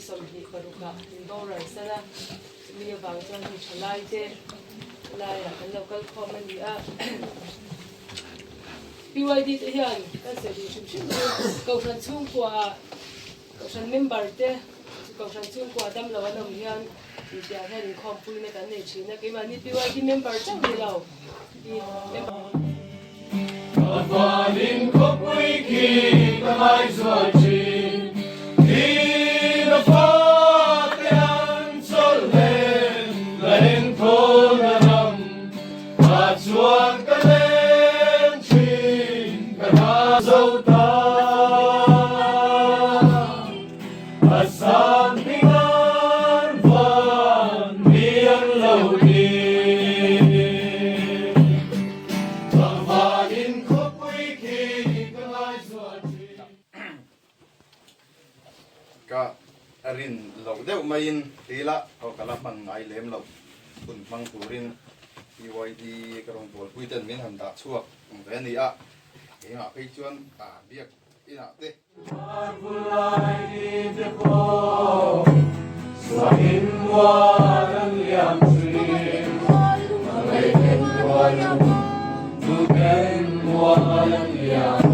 som hi paruka in boralsan a mi avangin hi thalai te lai a kan local community a PYD te hian kan se di chim chim ko san chung kwa ko san member te ko san chung kwa dam lo an hian ti tia hian inkhawmpui na kan nei thina ke mani PYD member chang ni lo i member inkhawmpui ki kamai zuai chi ki na fa te an sol len len thon ram a chuan ka len chin ka ha zo ta asam ningan van mi an lo ni ka arin lo deuh main tila ko kalapan ngai lem lo kun mang turin PYD karong bol puiten min han da chuak ve ni a enga pe chuan a biak ina te Pulai di depo swahin walang liam trin malay ken walang walang liam